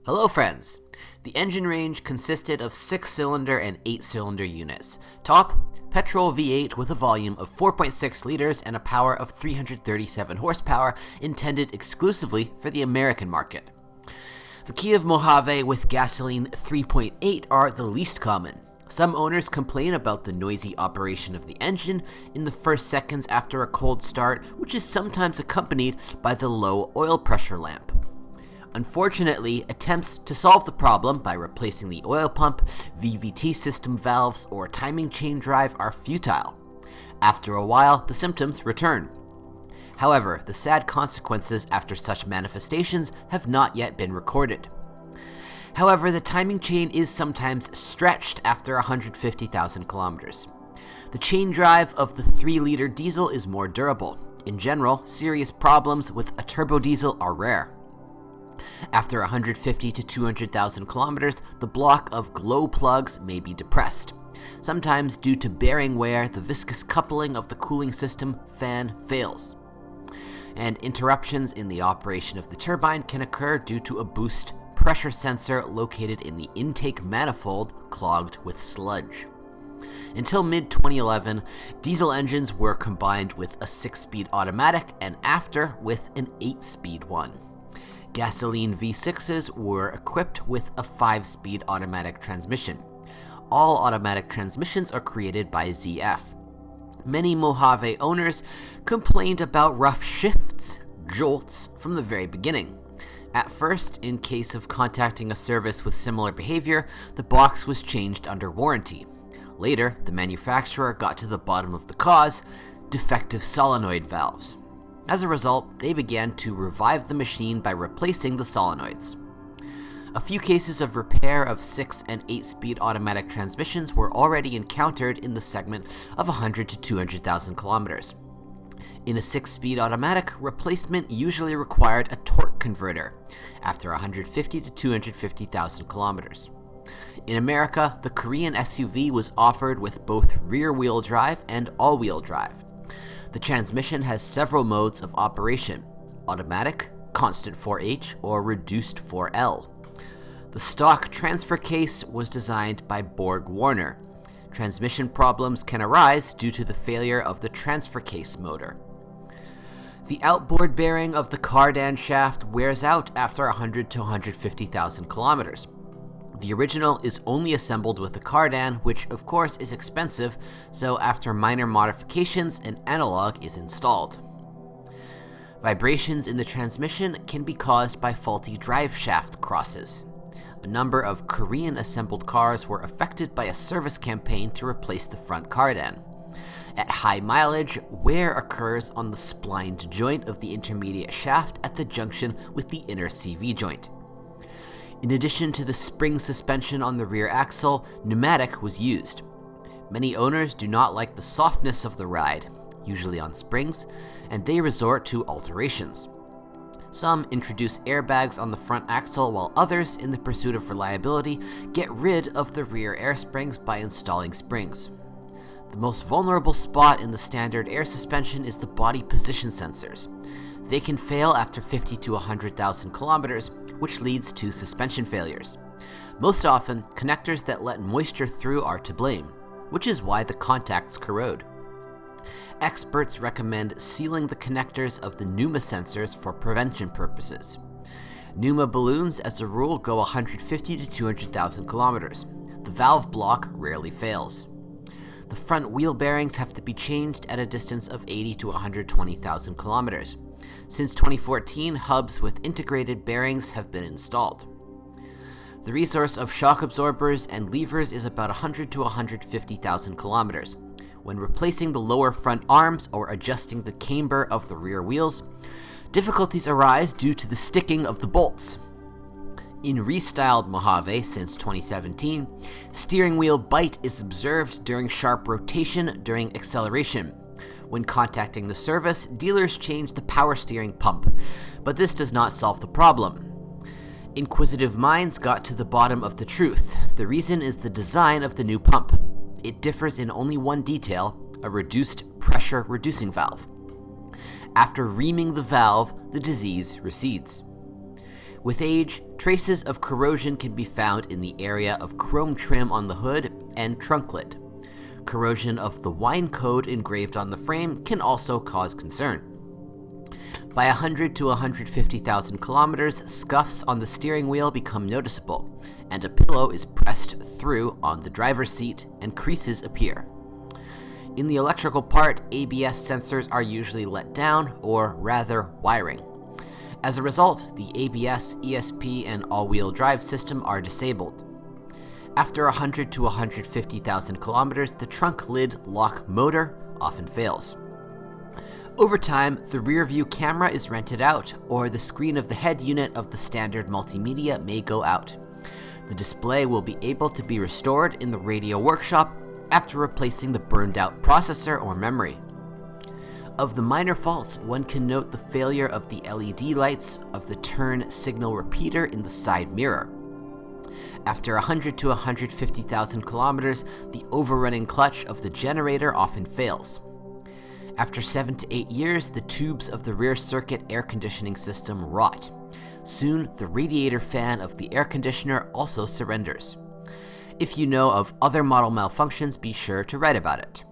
Hello friends! The engine range consisted of 6-cylinder and 8-cylinder units. Top, petrol V8 with a volume of 4.6 liters and a power of 337 horsepower, intended exclusively for the American market. The Kia Mohave with gasoline 3.8 are the least common. Some owners complain about the noisy operation of the engine in the first seconds after a cold start, which is sometimes accompanied by the low oil pressure lamp. Unfortunately, attempts to solve the problem by replacing the oil pump, VVT system valves, or timing chain drive are futile. After a while, the symptoms return. However, the sad consequences after such manifestations have not yet been recorded. However, the timing chain is sometimes stretched after 150,000 kilometers. The chain drive of the 3-liter diesel is more durable. In general, serious problems with a turbo diesel are rare. After 150 to 200,000 kilometers, the block of glow plugs may be depressed. Sometimes due to bearing wear, the viscous coupling of the cooling system fan fails. And interruptions in the operation of the turbine can occur due to a boost pressure sensor located in the intake manifold clogged with sludge. Until mid-2011, diesel engines were combined with a 6-speed automatic and after with an 8-speed one. Gasoline V6s were equipped with a 5-speed automatic transmission. All automatic transmissions are created by ZF. Many Mohave owners complained about rough shifts, jolts, from the very beginning. At first, in case of contacting a service with similar behavior, the box was changed under warranty. Later, the manufacturer got to the bottom of the cause: defective solenoid valves. As a result, they began to revive the machine by replacing the solenoids. A few cases of repair of 6 and 8-speed automatic transmissions were already encountered in the segment of 100 to 200,000 kilometers. In a 6-speed automatic, replacement usually required a torque converter after 150 to 250,000 kilometers. In America, the Korean SUV was offered with both rear-wheel drive and all-wheel drive. The transmission has several modes of operation: automatic, constant 4H, or reduced 4L. The stock transfer case was designed by Borg-Warner. Transmission problems can arise due to the failure of the transfer case motor. The outboard bearing of the cardan shaft wears out after 100 to 150,000 kilometers. The original is only assembled with the cardan, which of course is expensive, so after minor modifications, an analog is installed. Vibrations in the transmission can be caused by faulty drive shaft crosses. A number of Korean-assembled cars were affected by a service campaign to replace the front cardan. At high mileage, wear occurs on the splined joint of the intermediate shaft at the junction with the inner CV joint. In addition to the spring suspension on the rear axle, pneumatic was used. Many owners do not like the softness of the ride, usually on springs, and they resort to alterations. Some introduce airbags on the front axle, while others, in the pursuit of reliability, get rid of the rear air springs by installing springs. The most vulnerable spot in the standard air suspension is the body position sensors. They can fail after 50 to 100,000 kilometers, which leads to suspension failures. Most often, connectors that let moisture through are to blame, which is why the contacts corrode. Experts recommend sealing the connectors of the pneuma sensors for prevention purposes. Pneuma balloons, as a rule, go 150 to 200,000 kilometers. The valve block rarely fails. The front wheel bearings have to be changed at a distance of 80 to 120,000 kilometers. Since 2014, hubs with integrated bearings have been installed. The resource of shock absorbers and levers is about 100 to 150,000 kilometers. When replacing the lower front arms or adjusting the camber of the rear wheels, difficulties arise due to the sticking of the bolts. In restyled Mohave since 2017, steering wheel bite is observed during sharp rotation during acceleration. When contacting the service, dealers change the power steering pump, but this does not solve the problem. Inquisitive minds got to the bottom of the truth. The reason is the design of the new pump. It differs in only one detail: a reduced pressure reducing valve. After reaming the valve, the disease recedes. With age, traces of corrosion can be found in the area of chrome trim on the hood and trunk lid. Corrosion of the wine code engraved on the frame can also cause concern. By 100 to 150,000 kilometers, scuffs on the steering wheel become noticeable, and a pillow is pressed through on the driver's seat and creases appear. In the electrical part, ABS sensors are usually let down, or rather, wiring. As a result, the ABS, ESP, and all-wheel drive system are disabled. After 100 to 150,000 kilometers, the trunk lid lock motor often fails. Over time, the rear view camera is rented out, or the screen of the head unit of the standard multimedia may go out. The display will be able to be restored in the radio workshop after replacing the burned-out processor or memory. Of the minor faults, one can note the failure of the LED lights of the turn signal repeater in the side mirror. After 100 to 150,000 kilometers, the overrunning clutch of the generator often fails. After 7 to 8 years, the tubes of the rear circuit air conditioning system rot. Soon, the radiator fan of the air conditioner also surrenders. If you know of other model malfunctions, be sure to write about it.